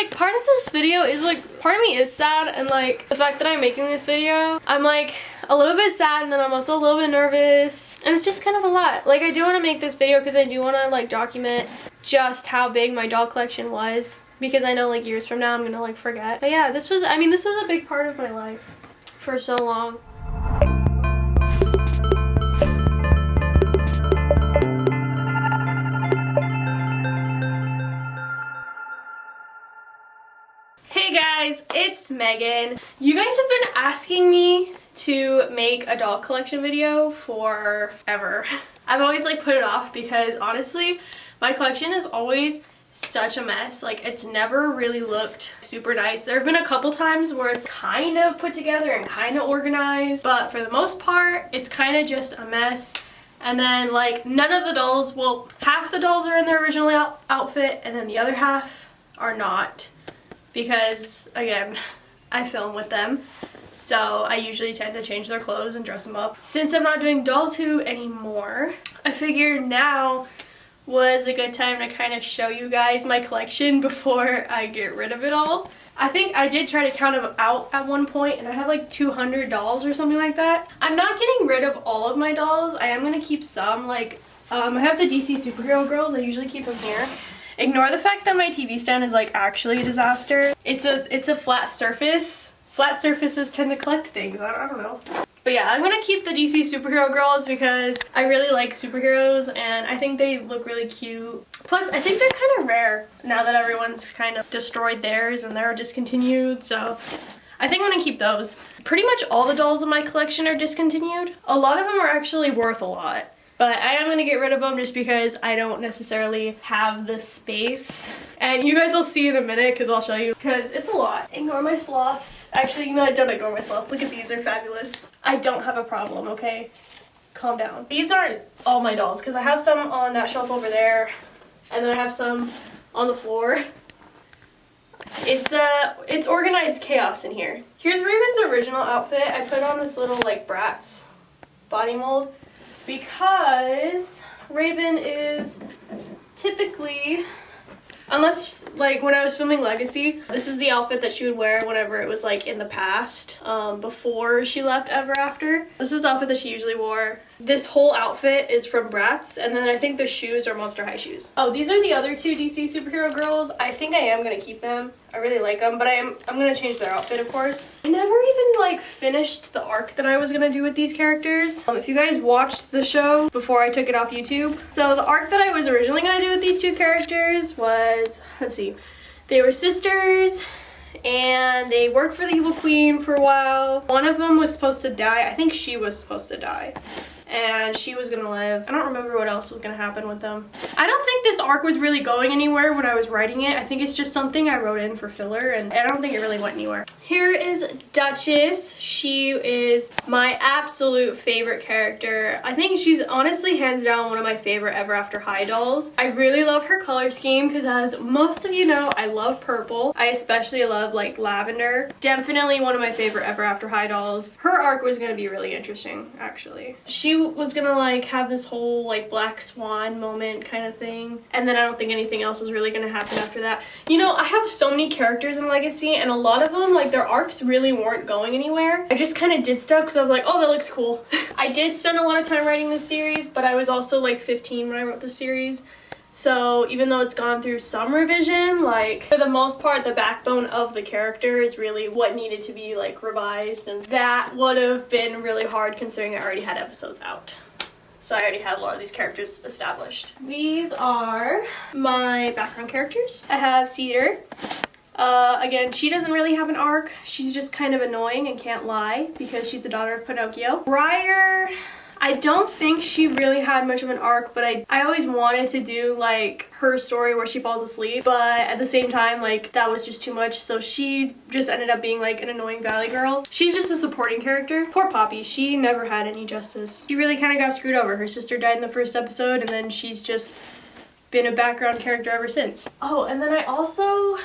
like part of this video is like, part of me is sad, and like the fact that I'm making this video, I'm like a little bit sad, and then I'm also a little bit nervous, and it's just kind of a lot. Like I do want to make this video because I do want to like document just how big my doll collection was, because I know like years from now I'm gonna like forget. But yeah, this was, I mean, this was a big part of my life for so long. Hey guys, it's Megan. You guys have been asking me to make a doll collection video forever. I've always like put it off because honestly, my collection is always such a mess. Like it's never really looked super nice. There have been a couple times where it's kind of put together and kind of organized, but for the most part, it's kind of just a mess. And then like none of the dolls, well, half the dolls are in their original outfit and then the other half are not. Because, again, I film with them, so I usually tend to change their clothes and dress them up. Since I'm not doing DollTube anymore, I figured now was a good time to kind of show you guys my collection before I get rid of it all. I think I did try to count them out at one point, and I have like 200 dolls or something like that. I'm not getting rid of all of my dolls. I am going to keep some. Like, I have the DC superhero girls. I usually keep them here. Ignore the fact that my TV stand is like actually a disaster. It's a flat surface. Flat surfaces tend to collect things. I don't know. But yeah, I'm gonna keep the DC superhero girls because I really like superheroes and I think they look really cute. Plus, I think they're kind of rare now that everyone's kind of destroyed theirs and they're discontinued. So I think I'm gonna keep those. Pretty much all the dolls in my collection are discontinued. A lot of them are actually worth a lot. But I am going to get rid of them just because I don't necessarily have the space. And you guys will see in a minute because I'll show you. Because it's a lot. Ignore my sloths. Actually, you know, I don't ignore my sloths. Look at these. They're fabulous. I don't have a problem, okay? Calm down. These aren't all my dolls because I have some on that shelf over there. And then I have some on the floor. It's organized chaos in here. Here's Raven's original outfit. I put on this little like Bratz body mold. Because Raven is typically, unless like when I was filming Legacy, this is the outfit that she would wear whenever it was like in the past, before she left Ever After. This is the outfit that she usually wore. This whole outfit is from Bratz, and then I think the shoes are Monster High shoes. Oh, these are the other two DC superhero girls. I think I am gonna keep them. I really like them, but I'm gonna change their outfit, of course. I never even like finished the arc that I was gonna do with these characters. If you guys watched the show before I took it off YouTube. So the arc that I was originally gonna do with these two characters was, let's see, they were sisters and they worked for the evil queen for a while. One of them was supposed to die. I think she was supposed to die. And she was gonna live. I don't remember what else was gonna happen with them. I don't think this arc was really going anywhere when I was writing it. I think it's just something I wrote in for filler, and I don't think it really went anywhere. Here is Duchess. She is my absolute favorite character. I think she's honestly hands down one of my favorite Ever After High dolls. I really love her color scheme because, as most of you know, I love purple. I especially love like lavender. Definitely one of my favorite Ever After High dolls. Her arc was gonna be really interesting, actually. She was gonna like have this whole like black swan moment kind of thing, and then I don't think anything else was really gonna happen after that. You know, I have so many characters in Legacy, and a lot of them, like their arcs really weren't going anywhere. I just kind of did stuff because I was like, oh, that looks cool. I did spend a lot of time writing this series, but I was also like 15 when I wrote the series. So even though it's gone through some revision, like for the most part, the backbone of the character is really what needed to be like revised, and that would have been really hard considering I already had episodes out. So I already had a lot of these characters established. These are my background characters. I have Cedar. Again, she doesn't really have an arc. She's just kind of annoying and can't lie because she's the daughter of Pinocchio. Briar, I don't think she really had much of an arc, but I always wanted to do like her story where she falls asleep, but at the same time, like that was just too much, so she just ended up being like an annoying valley girl. She's just a supporting character. Poor Poppy, she never had any justice. She really kind of got screwed over. Her sister died in the first episode, and then she's just been a background character ever since. Oh, and then I also,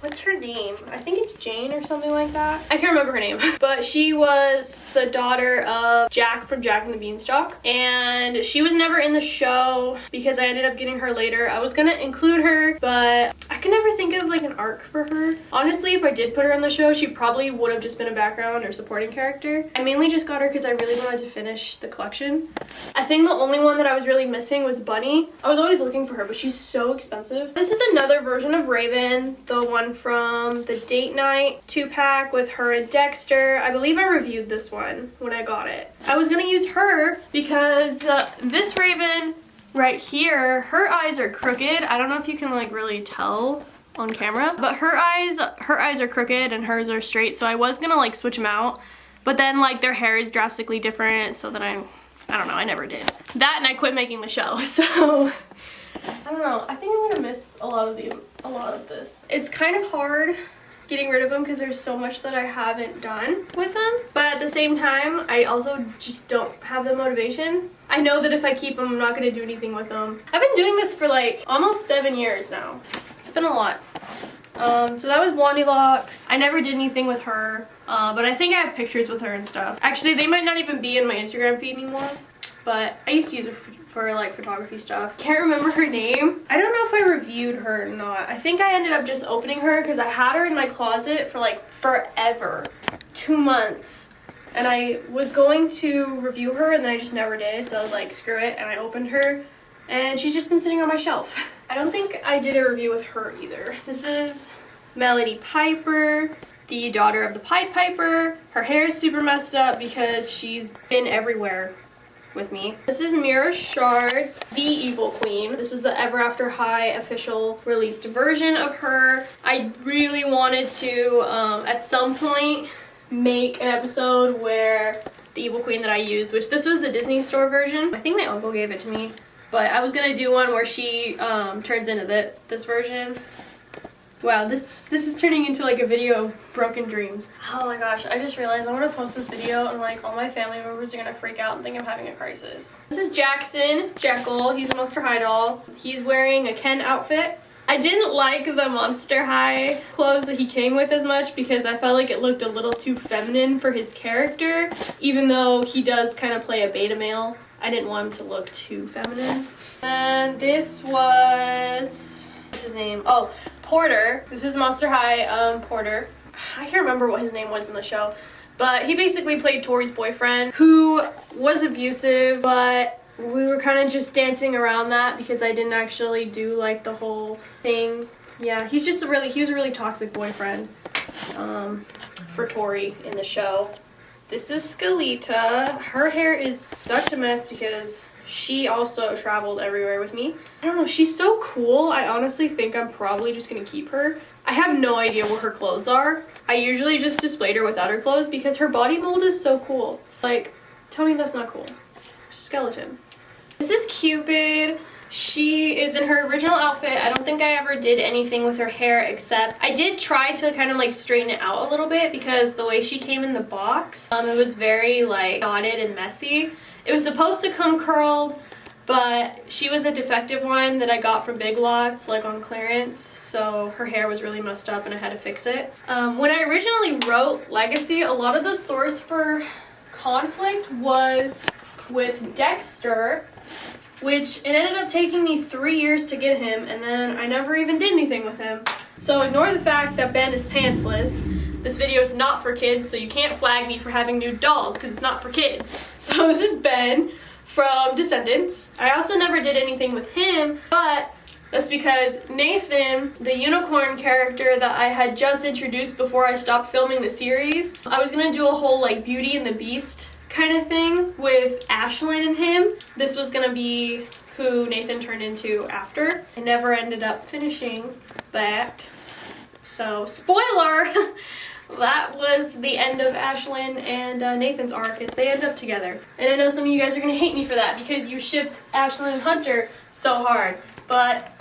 what's her name? I think it's Jane or something like that. I can't remember her name. But she was the daughter of Jack from Jack and the Beanstalk. And she was never in the show because I ended up getting her later. I was gonna include her, but I can never think of like an arc for her. Honestly, if I did put her on the show, she probably would have just been a background or supporting character. I mainly just got her because I really wanted to finish the collection. I think the only one that I was really missing was Bunny. I was always looking for her, but she's so expensive. This is another version of Raven, the one from the date night 2-pack with her and Dexter. I believe I reviewed this one when I got it. I was gonna use her because this Raven right here, her eyes are crooked. I don't know if you can like really tell on camera, but her eyes are crooked and hers are straight, so I was gonna like switch them out, but then like their hair is drastically different, so then I don't know, I never did that, and I quit making the show. So I don't know, I think I'm gonna miss a lot of this. It's kind of hard getting rid of them because there's so much that I haven't done with them, but at the same time I also just don't have the motivation. I know that if I keep them, I'm not going to do anything with them. I've been doing this for like almost 7 years now. It's been a lot. So that was Blondie Locks. I never did anything with her, but I think I have pictures with her and stuff. Actually, they might not even be in my Instagram feed anymore, but I used to use her for like photography stuff. Can't remember her name. I don't know if I reviewed her or not. I think I ended up just opening her because I had her in my closet for like forever, 2 months. And I was going to review her and then I just never did. So I was like, screw it, and I opened her and she's just been sitting on my shelf. I don't think I did a review with her either. This is Melody Piper, the daughter of the Pied Piper. Her hair is super messed up because she's been everywhere with me. This is Mira Shards, the Evil Queen. This is the Ever After High official released version of her. I really wanted to, at some point, make an episode where the Evil Queen that I use, which this was the Disney Store version. I think my uncle gave it to me, but I was gonna do one where she turns into this version. Wow, this is turning into like a video of broken dreams. Oh my gosh, I just realized I'm gonna post this video and like all my family members are gonna freak out and think I'm having a crisis. This is Jackson Jekyll. He's a Monster High doll. He's wearing a Ken outfit. I didn't like the Monster High clothes that he came with as much because I felt like it looked a little too feminine for his character, even though he does kind of play a beta male. I didn't want him to look too feminine. And this was, what's his name? Oh, Porter. This is Monster High Porter. I can't remember what his name was in the show, but he basically played Tori's boyfriend who was abusive, but we were kind of just dancing around that because I didn't actually do like the whole thing. Yeah, he was a really toxic boyfriend for Tori in the show. This is Skeleta. Her hair is such a mess because she also traveled everywhere with me. I don't know, she's so cool. I honestly think I'm probably just gonna keep her. I have no idea where her clothes are. I usually just displayed her without her clothes because her body mold is so cool. Like, tell me that's not cool. Skeleton. This is Cupid. She is in her original outfit. I don't think I ever did anything with her hair except I did try to kind of like straighten it out a little bit because the way she came in the box, it was very like knotted and messy. It was supposed to come curled, but she was a defective one that I got from Big Lots, like on clearance, so her hair was really messed up and I had to fix it. When I originally wrote Legacy, a lot of the source for conflict was with Dexter, which it ended up taking me 3 years to get him, and then I never even did anything with him. So ignore the fact that Ben is pantsless. This video is not for kids, so you can't flag me for having nude dolls because it's not for kids. So this is Ben from Descendants. I also never did anything with him, but that's because Nathan, the unicorn character that I had just introduced before I stopped filming the series, I was gonna do a whole like Beauty and the Beast kind of thing with Ashlyn and him. This was gonna be who Nathan turned into after. I never ended up finishing that. So, spoiler! That was the end of Ashlyn and Nathan's arc, is they end up together. And I know some of you guys are gonna hate me for that because you shipped Ashlyn and Hunter so hard. But,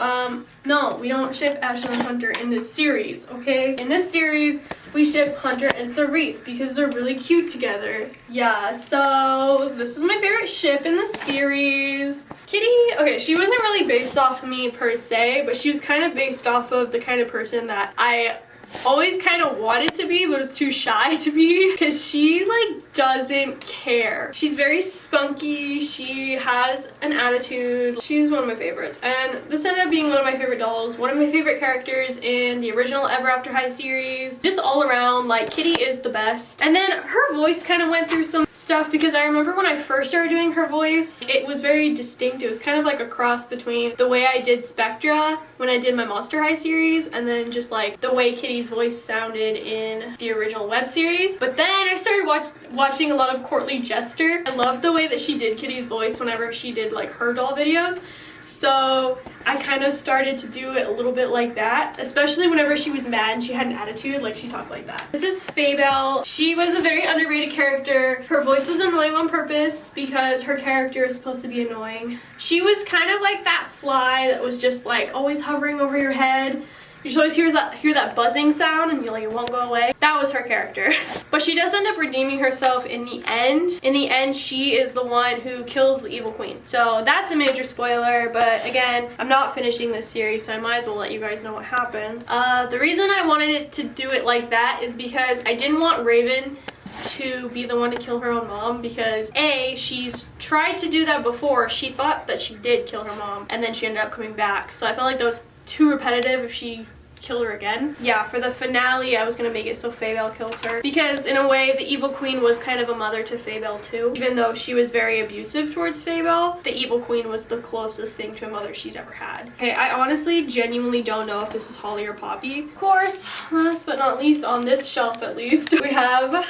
no, we don't ship Ashlyn and Hunter in this series, okay? In this series, we ship Hunter and Cerise because they're really cute together. Yeah, so this is my favorite ship in the series. Kitty, okay, she wasn't really based off of me per se, but she was kind of based off of the kind of person that I always kind of wanted to be, but was too shy to be, because she like doesn't care. She's very spunky. She has an attitude. She's one of my favorites. And this ended up being one of my favorite dolls, one of my favorite characters in the original Ever After High series. Just all around, like, Kitty is the best. And then her voice kind of went through some stuff because I remember when I first started doing her voice, it was very distinct. It was kind of like a cross between the way I did Spectra when I did my Monster High series and then just like the way Kitty's voice sounded in the original web series. But then I started watching a lot of Courtly Jester. I loved the way that she did Kitty's voice whenever she did like her doll videos. So I kind of started to do it a little bit like that, especially whenever she was mad and she had an attitude, like she talked like that. This is Faybelle. She was a very underrated character. Her voice was annoying on purpose because her character is supposed to be annoying. She was kind of like that fly that was just like always hovering over your head. You just always hear that buzzing sound and it won't go away. That was her character. But she does end up redeeming herself in the end. In the end, she is the one who kills the evil queen. So that's a major spoiler, but again, I'm not finishing this series, so I might as well let you guys know what happens. The reason I wanted it to do it like that is because I didn't want Raven to be the one to kill her own mom because A, she's tried to do that before. She thought that she did kill her mom and then she ended up coming back. So I felt like that was too repetitive if she killed her again. Yeah, for the finale, I was gonna make it so Faybelle kills her because in a way, the evil queen was kind of a mother to Faybelle too. Even though she was very abusive towards Faybelle, the evil queen was the closest thing to a mother she'd ever had. Okay, I honestly, genuinely don't know if this is Holly or Poppy. Of course, last but not least, on this shelf at least, we have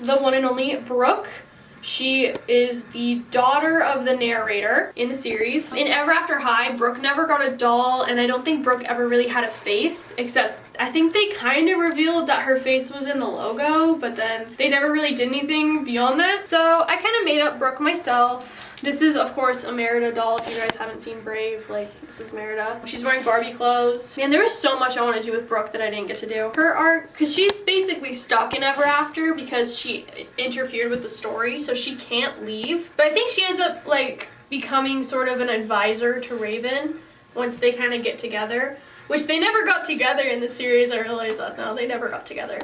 the one and only Brooke. She is the daughter of the narrator in the series. In Ever After High, Brooke never got a doll, and I don't think Brooke ever really had a face, except I think they kind of revealed that her face was in the logo, but then they never really did anything beyond that. So I kind of made up Brooke myself. This is, of course, a Merida doll. If you guys haven't seen Brave, like, this is Merida. She's wearing Barbie clothes. Man, there was so much I want to do with Brooke that I didn't get to do. Her art, because she's basically stuck in Ever After because she interfered with the story, so she can't leave. But I think she ends up, like, becoming sort of an advisor to Raven once they kind of get together, which they never got together in the series. I realized that now. They never got together.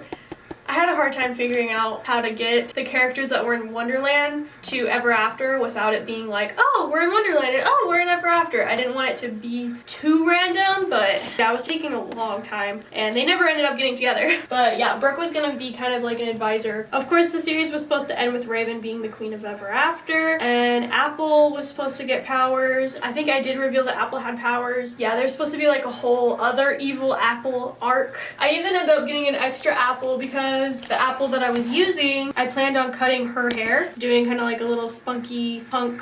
I had a hard time figuring out how to get the characters that were in Wonderland to Ever After without it being like, oh, we're in Wonderland and oh, we're in Ever After. I didn't want it to be too random, but that was taking a long time and they never ended up getting together. But yeah, Brooke was gonna be kind of like an advisor. Of course, the series was supposed to end with Raven being the queen of Ever After and Apple was supposed to get powers. I think I did reveal that Apple had powers. Yeah, there's supposed to be like a whole other evil Apple arc. I even ended up getting an extra Apple because the apple that I was using, I planned on cutting her hair, doing kind of like a little spunky punk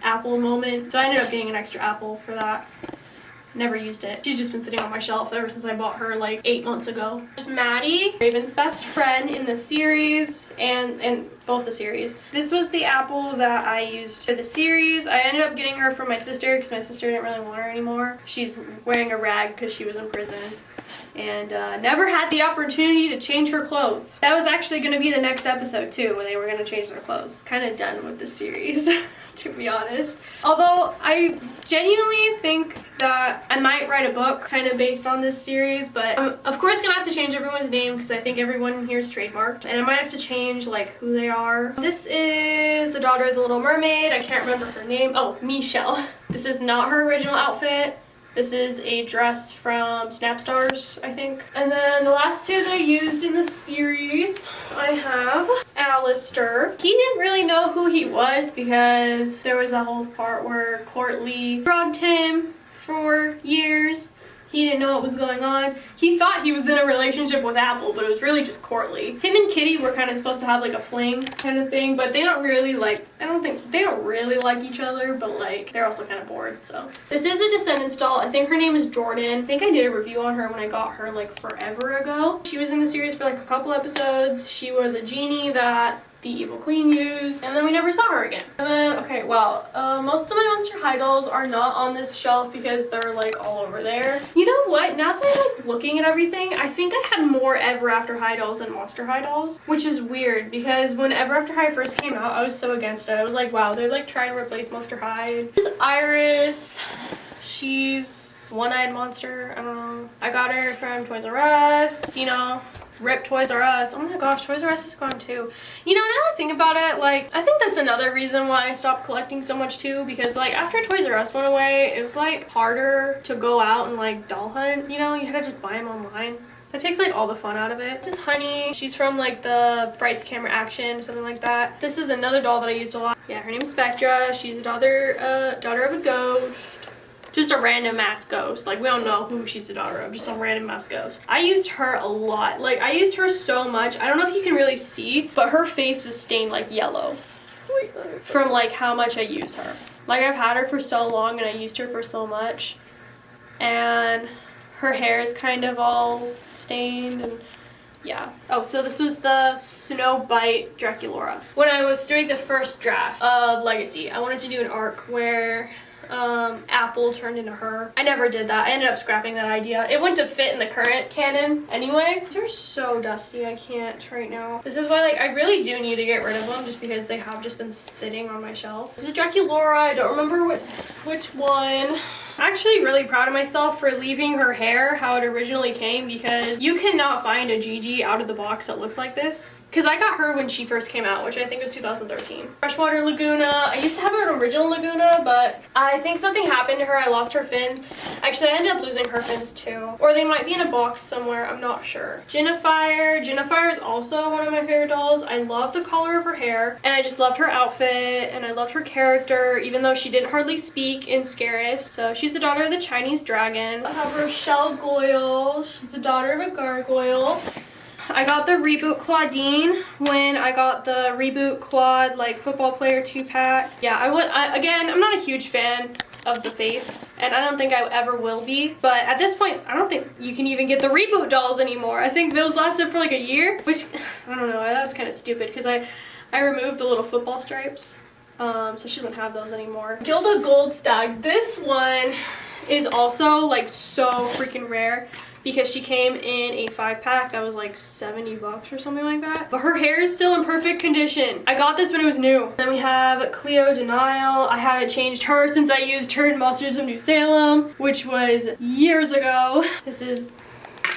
apple moment. So I ended up getting an extra apple for that. Never used it. She's just been sitting on my shelf ever since I bought her like 8 months ago. There's Maddie, Raven's best friend in the series and both the series. This was the apple that I used for the series. I ended up getting her from my sister because my sister didn't really want her anymore. She's wearing a rag because she was in prison and never had the opportunity to change her clothes. That was actually going to be the next episode too, when they were going to change their clothes. Kind of done with the series, to be honest. Although I genuinely think that I might write a book kind of based on this series, but I'm of course gonna have to change everyone's name because I think everyone here is trademarked, and I might have to change like who they are. This is the daughter of the Little Mermaid. I can't remember her name. Oh, Michelle. This is not her original outfit. This is a dress from Snap Stars, I think. And then the last two that I used in the series, I have Alistair. He didn't really know who he was because there was a whole part where Courtly drugged him for years. He didn't know what was going on. He thought he was in a relationship with Apple, but it was really just Courtly. Him and Kitty were kind of supposed to have like a fling kind of thing, but they don't really like, I don't think, they don't really like each other, but like, they're also kind of bored, so. This is a Descendants doll. I think her name is Jordan. I think I did a review on her when I got her like forever ago. She was in the series for like a couple episodes. She was a genie that the evil queen used, and then we never saw her again. And then, okay, well, most of my Monster High dolls are not on this shelf because they're like all over there. You know what? Now that I'm like looking at everything, I think I had more Ever After High dolls than Monster High dolls, which is weird because when Ever After High first came out, I was so against it. I was like, wow, they're like trying to replace Monster High. This is Iris. She's one-eyed monster. I don't know. I got her from Toys R Us, you know. Rip Toys R Us. Oh my gosh, Toys R Us is gone too. You know, now that I think about it, like, I think that's another reason why I stopped collecting so much too, because like after Toys R Us went away, it was like harder to go out and like doll hunt, you know? You had to just buy them online. That takes like all the fun out of it. This is Honey. She's from like the Frights Camera Action, something like that. This is another doll that I used a lot. Yeah, her name is Spectra. She's a daughter of a ghost. Just a random mask ghost. Like, we don't know who she's the daughter of, just some random mask ghost. I used her a lot. Like, I used her so much. I don't know if you can really see, but her face is stained like yellow from like how much I use her. Like, I've had her for so long and I used her for so much. And her hair is kind of all stained and yeah. Oh, so this was the Snowbite Draculaura. When I was doing the first draft of Legacy, I wanted to do an arc where Apple turned into her. I never did that. I ended up scrapping that idea. It wouldn't have fit in the current canon anyway. They're so dusty. I can't right now. This is why, like, I really do need to get rid of them just because they have just been sitting on my shelf. This is Draculaura. I don't remember which one. I'm actually really proud of myself for leaving her hair how it originally came, because you cannot find a Gigi out of the box that looks like this. Because I got her when she first came out, which I think was 2013. Freshwater Laguna. I used to have an original Laguna, but I think something happened to her. I lost her fins. Actually, I ended up losing her fins too. Or they might be in a box somewhere. I'm not sure. Jennifer. Jennifer is also one of my favorite dolls. I love the color of her hair, and I just loved her outfit, and I loved her character, even though she didn't hardly speak in Scarus. So she's the daughter of the Chinese dragon. I have Rochelle Goyle. She's the daughter of a gargoyle. I got the Reboot Claudine when I got the Reboot Claude like football player 2-pack. Yeah, again, I'm not a huge fan of the face, and I don't think I ever will be, but at this point I don't think you can even get the Reboot dolls anymore. I think those lasted for like a year, which I don't know, that was kind of stupid because I removed the little football stripes, so she doesn't have those anymore. Gilda Goldstag. This one is also like so freaking rare because she came in a 5-pack that was like 70 bucks or something like that. But her hair is still in perfect condition. I got this when it was new. Then we have Cleo Denial. I haven't changed her since I used her in Monsters of New Salem, which was years ago. This is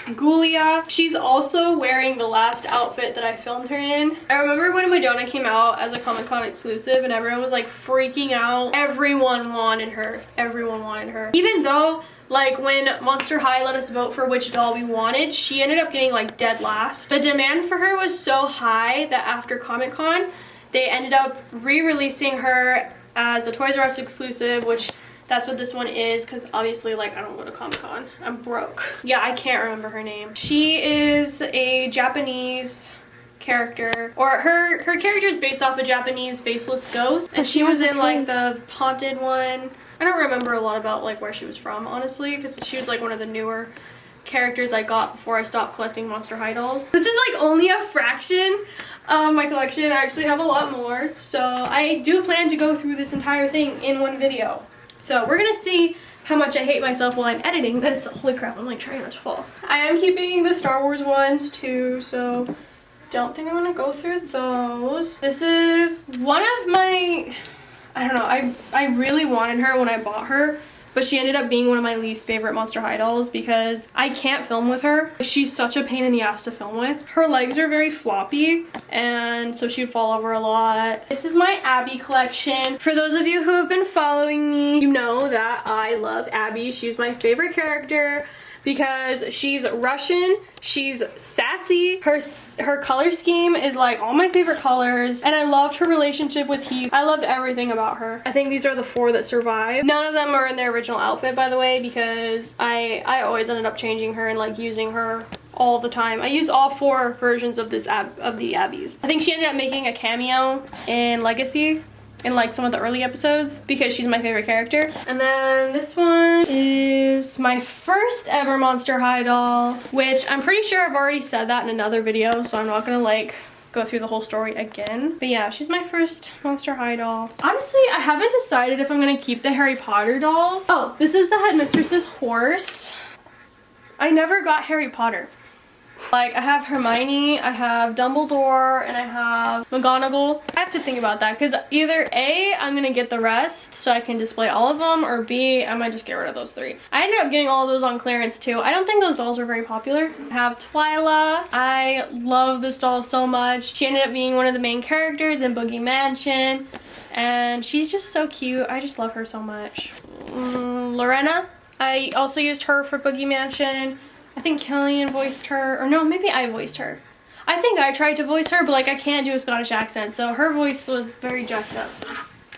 Gulia. She's also wearing the last outfit that I filmed her in. I remember when Madonna came out as a Comic-Con exclusive and everyone was like freaking out. Everyone wanted her. Everyone wanted her. Even though like when Monster High let us vote for which doll we wanted, she ended up getting like dead last. The demand for her was so high that after Comic-Con, they ended up re-releasing her as a Toys R Us exclusive, which that's what this one is, because obviously like I don't go to Comic-Con. I'm broke. Yeah, I can't remember her name. She is a Japanese character, or her character is based off a Japanese faceless ghost, and she was in like the haunted one. I don't remember a lot about like where she was from, honestly, because she was like one of the newer characters I got before I stopped collecting Monster High dolls. This is like only a fraction of my collection. I actually have a lot more, so I do plan to go through this entire thing in one video. So we're gonna see how much I hate myself while I'm editing this. Holy crap, I'm like trying not to fall. I am keeping the Star Wars ones too, so don't think I'm gonna go through those. This is one of my, I don't know, I really wanted her when I bought her, but she ended up being one of my least favorite Monster High dolls because I can't film with her. She's such a pain in the ass to film with. Her legs are very floppy, and so she would fall over a lot. This is my Abbey collection. For those of you who have been following me, you know that I love Abbey. She's my favorite character because she's Russian, she's sassy, her color scheme is like all my favorite colors, and I loved her relationship with Heath. I loved everything about her. I think these are the 4 that survive. None of them are in their original outfit, by the way, because I always ended up changing her and like using her all the time. I used all 4 versions of the Abbeys. I think she ended up making a cameo in Legacy in like some of the early episodes because she's my favorite character. And then this one is my first ever Monster High doll, which I'm pretty sure I've already said that in another video, so I'm not gonna like go through the whole story again. But yeah, she's my first Monster High doll. Honestly, I haven't decided if I'm gonna keep the Harry Potter dolls. Oh, this is the headmistress's horse. I never got Harry Potter. Like, I have Hermione, I have Dumbledore, and I have McGonagall. I have to think about that, because either A, I'm gonna get the rest so I can display all of them, or B, I might just get rid of those 3. I ended up getting all of those on clearance too. I don't think those dolls are very popular. I have Twyla. I love this doll so much. She ended up being one of the main characters in Boogie Mansion, and she's just so cute. I just love her so much. Lorena. I also used her for Boogie Mansion. I think Killian voiced her, or no, maybe I voiced her. I think I tried to voice her, but like I can't do a Scottish accent, so her voice was very jacked up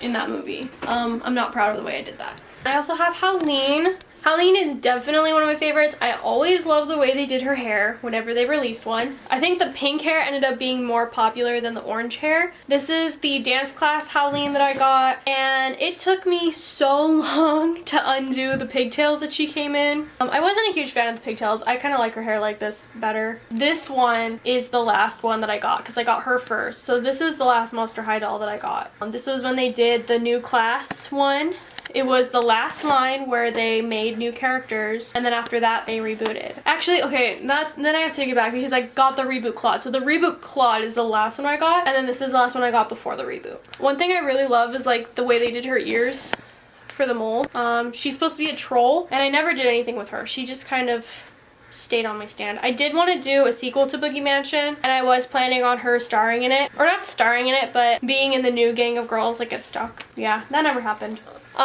in that movie. I'm not proud of the way I did that. I also have Howleen. Howleen is definitely one of my favorites. I always love the way they did her hair whenever they released one. I think the pink hair ended up being more popular than the orange hair. This is the dance class Howleen that I got, and it took me so long to undo the pigtails that she came in. I wasn't a huge fan of the pigtails. I kind of like her hair like this better. This one is the last one that I got because I got her first. So this is the last Monster High doll that I got. This was when they did the new class one. It was the last line where they made new characters, and then after that they rebooted. Actually, okay, then I have to take it back because I got the reboot Claude. So the reboot Claude is the last one I got, and then this is the last one I got before the reboot. One thing I really love is like the way they did her ears for the mold. She's supposed to be a troll, and I never did anything with her. She just kind of stayed on my stand. I did want to do a sequel to Boogie Mansion, and I was planning on her starring in it. Or not starring in it, but being in the new gang of girls that get stuck. Yeah, that never happened.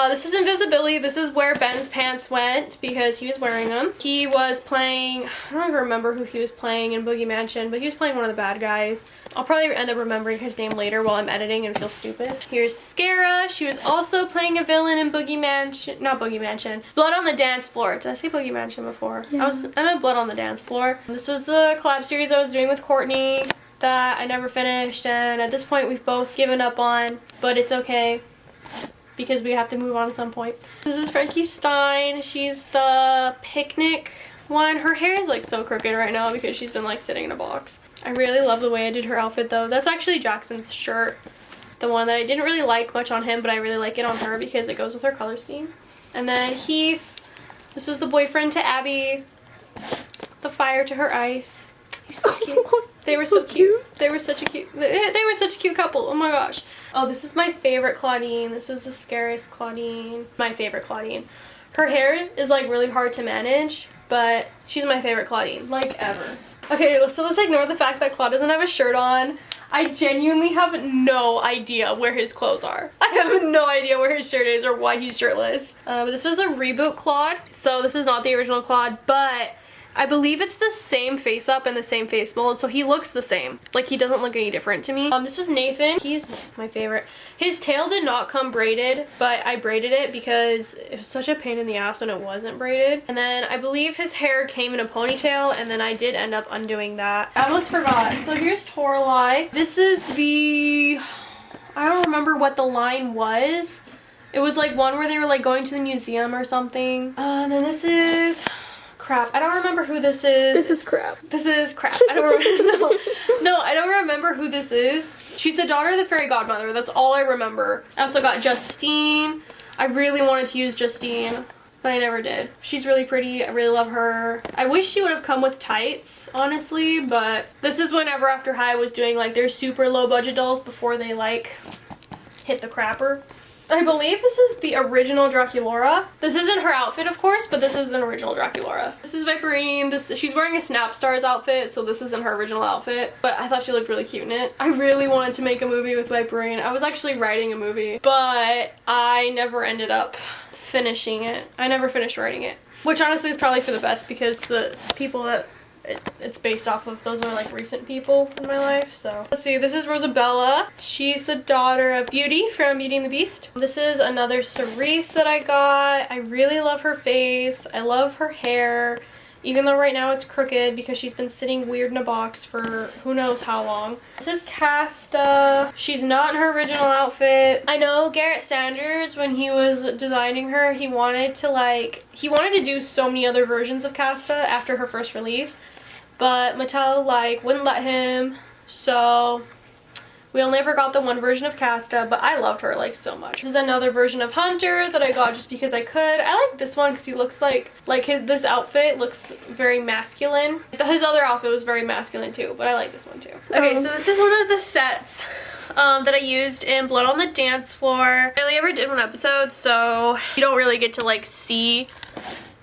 This is Invisibility. This is where Ben's pants went because he was wearing them. He was playing, I don't even remember who he was playing in Boogie Mansion, but he was playing one of the bad guys. I'll probably end up remembering his name later while I'm editing and feel stupid. Here's Scara. She was also playing a villain in Boogie Mansion, not Boogie Mansion, Blood on the Dance Floor. Did I say Boogie Mansion before? Yeah. I meant Blood on the Dance Floor. This was the collab series I was doing with Courtney that I never finished, and at this point we've both given up on, but it's okay, because we have to move on at some point. This is Frankie Stein. She's the picnic one. Her hair is like so crooked right now because she's been like sitting in a box. I really love the way I did her outfit though. That's actually Jackson's shirt. The one that I didn't really like much on him, but I really like it on her because it goes with her color scheme. And then Heath. This was the boyfriend to Abbey. The fire to her ice. He's so cute. They were so cute. They were such a cute couple. Oh my gosh. Oh, this is my favorite Claudine. This was the scariest Claudine. My favorite Claudine. Her hair is like really hard to manage, but she's my favorite Claudine, like ever. Okay, so let's ignore the fact that Claude doesn't have a shirt on. I genuinely have no idea where his clothes are. I have no idea where his shirt is or why he's shirtless. But this was a reboot Claude, so this is not the original Claude, but I believe it's the same face up and the same face mold, so he looks the same. Like, he doesn't look any different to me. This was Nathan. He's my favorite. His tail did not come braided, but I braided it because it was such a pain in the ass when it wasn't braided. And then I believe his hair came in a ponytail, and then I did end up undoing that. I almost forgot. So here's Toralei. This is the... I don't remember what the line was. It was like one where they were like going to the museum or something. And then this is... crap. I don't remember who this is. This is crap. This is crap. I don't remember. No, I don't remember who this is. She's the daughter of the fairy godmother. That's all I remember. I also got Justine. I really wanted to use Justine, but I never did. She's really pretty. I really love her. I wish she would have come with tights, honestly, but this is whenever After High was doing like their super low budget dolls before they like hit the crapper. I believe this is the original Draculaura. This isn't her outfit, of course, but this is an original Draculaura. This is Viperine. She's wearing a Snap Stars outfit, so this isn't her original outfit, but I thought she looked really cute in it. I really wanted to make a movie with Viperine. I was actually writing a movie, but I never ended up finishing it. I never finished writing it, which honestly is probably for the best because the people that it's based off of, those are like recent people in my life. So let's see, this is Rosabella. She's the daughter of Beauty from Beauty and the Beast. This is another Cerise that I got. I really love her face. I love her hair, even though right now it's crooked because she's been sitting weird in a box for who knows how long. This is Casta. She's not in her original outfit. I know Garrett Sanders, when he was designing her, he wanted to do so many other versions of Casta after her first release, but Mattel like wouldn't let him, so We only ever got the one version of Casta, but I loved her like so much. This is another version of Hunter that I got just because I could. I like this one because he looks like this outfit looks very masculine. His other outfit was very masculine too, but I like this one too. Okay, so this is one of the sets that I used in Blood on the Dance Floor. I only ever did one episode, so you don't really get to like see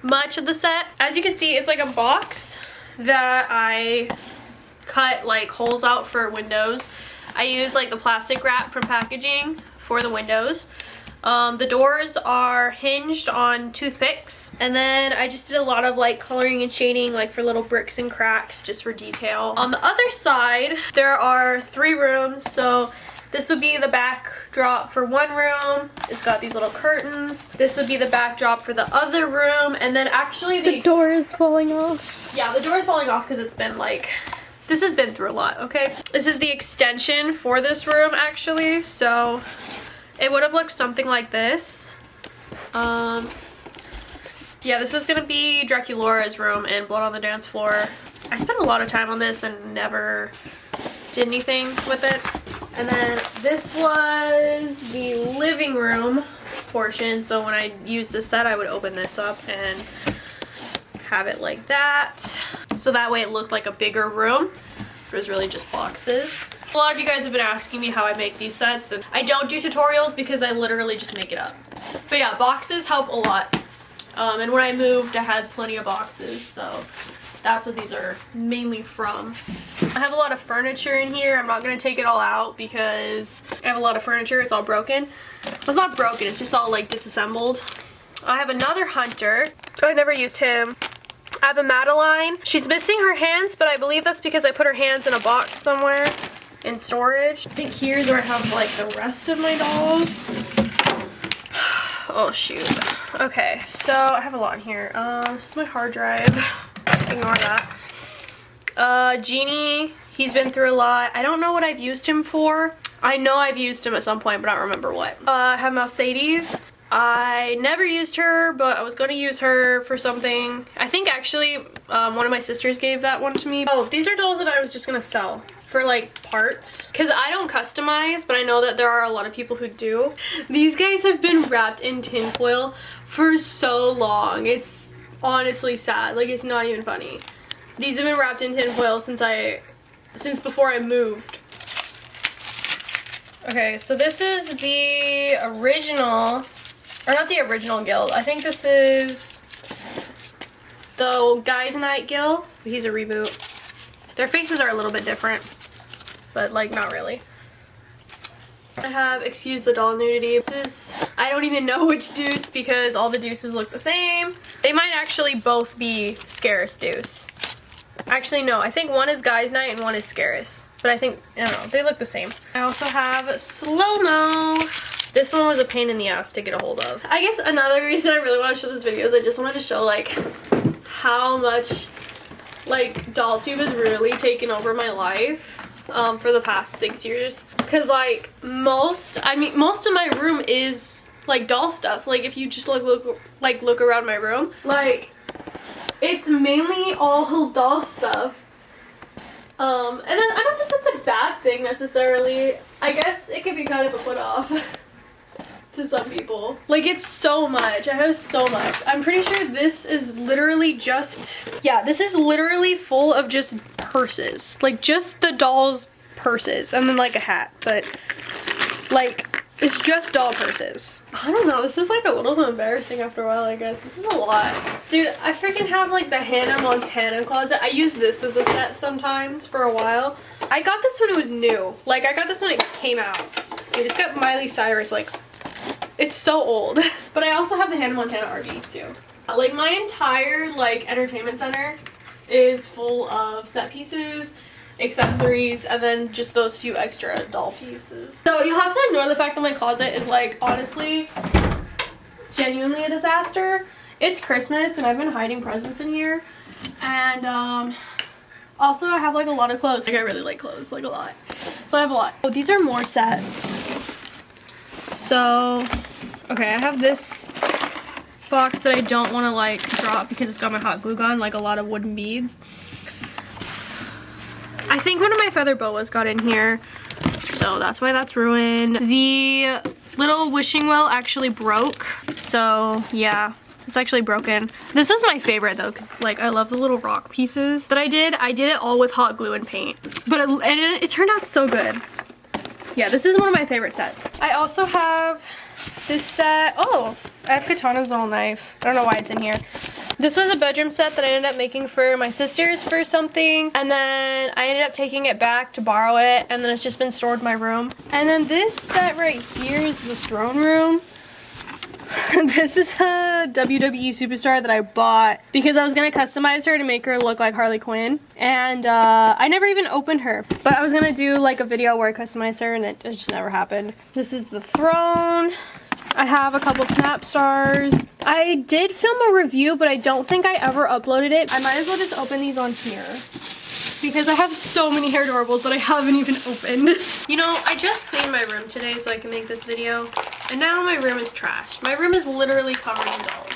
much of the set. As you can see, it's like a box that I cut like holes out for windows. I use like the plastic wrap from packaging for the windows. The doors are hinged on toothpicks, and then I just did a lot of like coloring and shading like for little bricks and cracks just for detail. On the other side there are 3 rooms, so this would be the backdrop for one room. It's got these little curtains. This would be the backdrop for the other room, and then actually the door is falling off. Yeah, the door is falling off because it's been like, this has been through a lot, okay? This is the extension for this room actually, so it would have looked something like this. Yeah, this was gonna be Draculaura's room in Blood on the Dance Floor. I spent a lot of time on this and never did anything with it. And then this was the living room portion, so when I used this set I would open this up and have it like that, so that way it looked like a bigger room. It was really just boxes. A lot of you guys have been asking me how I make these sets, and I don't do tutorials because I literally just make it up. But yeah, boxes help a lot. And when I moved I had plenty of boxes, so that's what these are mainly from. I have a lot of furniture in here. I'm not going to take it all out because I have a lot of furniture. It's all broken. Well, it's not broken, it's just all like disassembled. I have another Hunter. I never used him. I have a Madeline. She's missing her hands, but I believe that's because I put her hands in a box somewhere in storage. I think here's where I have like the rest of my dolls. Oh shoot. Okay, so I have a lot in here. This is my hard drive. Ignore that. Genie, he's been through a lot. I don't know what I've used him for. I know I've used him at some point, but I don't remember what. I have Mercedes. I never used her, but I was going to use her for something. I think actually one of my sisters gave that one to me. Oh, these are dolls that I was just going to sell for like parts, because I don't customize, but I know that there are a lot of people who do. These guys have been wrapped in tinfoil for so long. It's honestly sad. Like, it's not even funny. These have been wrapped in tinfoil since before I moved. Okay, so this is the original, or not the original Gil. I think this is the Guys Night Gil. He's a reboot. Their faces are a little bit different, but like not really. I have Excuse the Doll Nudity. This is, I don't even know which Deuce because all the Deuces look the same. They might actually both be Scaris Deuce. Actually no, I think one is Guys Night and one is Scaris. But I think, I don't know, they look the same. I also have Slow-Mo. This one was a pain in the ass to get a hold of. I guess another reason I really want to show this video is I just wanted to show like how much like DollTube has really taken over my life for the past 6 years. Cause like most of my room is like doll stuff. Like if you just look around my room, like it's mainly all doll stuff. And then I don't think that's a bad thing necessarily. I guess it could be kind of a put off to some people. Like, it's so much. I have so much. I'm pretty sure this is literally just, yeah, this is literally full of just purses. Like, just the dolls' purses. And then, like, a hat. But, like, it's just doll purses. I don't know. This is, like, a little embarrassing after a while, I guess. This is a lot. Dude, I freaking have, like, the Hannah Montana closet. I use this as a set sometimes for a while. I got this when it was new. Like, I got this when it came out. I just got Miley Cyrus, like, it's so old. But I also have the Hannah Montana RV too. Like my entire like entertainment center is full of set pieces, accessories, and then just those few extra doll pieces. So you'll have to ignore the fact that my closet is like honestly genuinely a disaster. It's Christmas and I've been hiding presents in here. And also I have like a lot of clothes. Like I really like clothes, like a lot. So I have a lot. Oh, these are more sets. So, okay, I have this box that I don't want to like drop because it's got my hot glue gun, like a lot of wooden beads. I think one of my feather boas got in here, so that's why that's ruined. The little wishing well actually broke, so yeah, it's actually broken. This is my favorite though, because like I love the little rock pieces that I did. I did it all with hot glue and paint, but it turned out so good. Yeah, this is one of my favorite sets. I also have this set. Oh, I have Katana's little knife. I don't know why it's in here. This was a bedroom set that I ended up making for my sisters for something, and then I ended up taking it back to borrow it, and then it's just been stored in my room. And then this set right here is the throne room. This is a WWE superstar that I bought because I was gonna customize her to make her look like Harley Quinn, and I never even opened her, but I was gonna do like a video where I customized her, and it just never happened. This is the throne. I have a couple snap stars. I did film a review, but I don't think I ever uploaded it. I might as well just open these on here because I have so many hair adorables that I haven't even opened. You know, I just cleaned my room today so I can make this video, and now my room is trashed. My room is literally covered in dolls.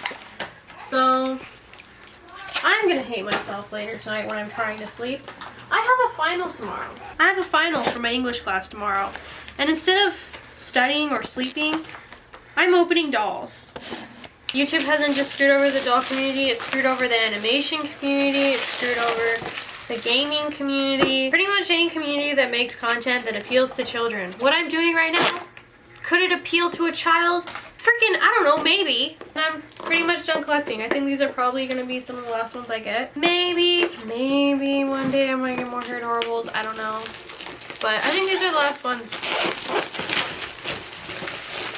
So I'm gonna hate myself later tonight when I'm trying to sleep. I have a final tomorrow. I have a final for my English class tomorrow, and instead of studying or sleeping, I'm opening dolls. YouTube hasn't just screwed over the doll community, it's screwed over the animation community, it's screwed over the gaming community, pretty much any community that makes content that appeals to children. What I'm doing right now, could it appeal to a child? Freaking, I don't know, maybe. And I'm pretty much done collecting. I think these are probably gonna be some of the last ones I get. Maybe one day I might get more hair adorables, I don't know. But I think these are the last ones.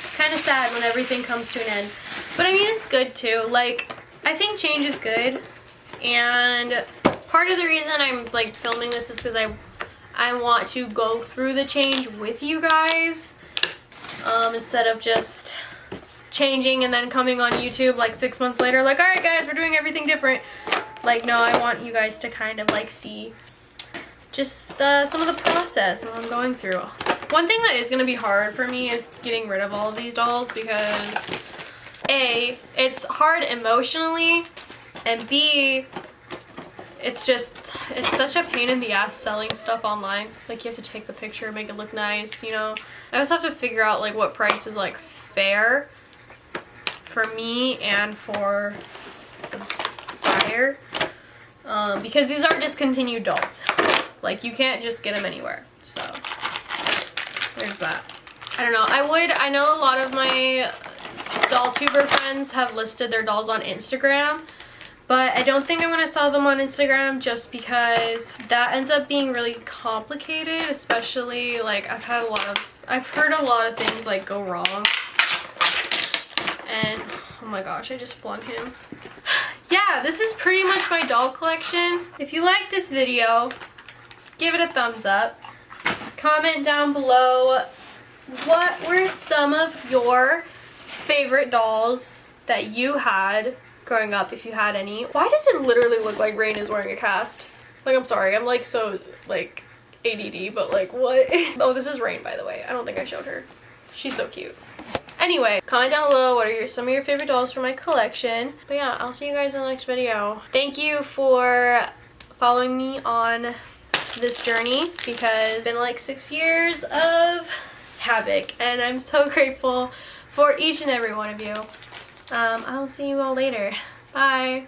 It's kind of sad when everything comes to an end. But I mean, it's good too. Like, I think change is good. And part of the reason I'm like filming this is because I want to go through the change with you guys. Instead of just changing and then coming on YouTube like 6 months later like, alright guys, we're doing everything different. Like, no, I want you guys to kind of like see just some of the process and what I'm going through. One thing that is going to be hard for me is getting rid of all of these dolls because A, it's hard emotionally, and B, it's such a pain in the ass selling stuff online. Like, you have to take the picture, make it look nice, you know. I also have to figure out like what price is like fair for me and for the buyer. Because these are discontinued dolls. Like, you can't just get them anywhere. So there's that. I don't know. I know a lot of my DollTuber friends have listed their dolls on Instagram, but I don't think I'm going to sell them on Instagram just because that ends up being really complicated, especially like I've heard a lot of things like go wrong. And oh my gosh, I just flung him. Yeah, this is pretty much my doll collection. If you like this video, give it a thumbs up. Comment down below what were some of your favorite dolls that you had growing up, if you had any. Why does it literally look like Rain is wearing a cast? Like, I'm sorry, I'm like so like ADD, but like what? Oh, this is Rain, by the way. I don't think I showed her. She's so cute. Anyway, comment down below what are some of your favorite dolls from my collection. But yeah, I'll see you guys in the next video. Thank you for following me on this journey because it's been like 6 years of havoc, and I'm so grateful for each and every one of you. I'll see you all later. Bye.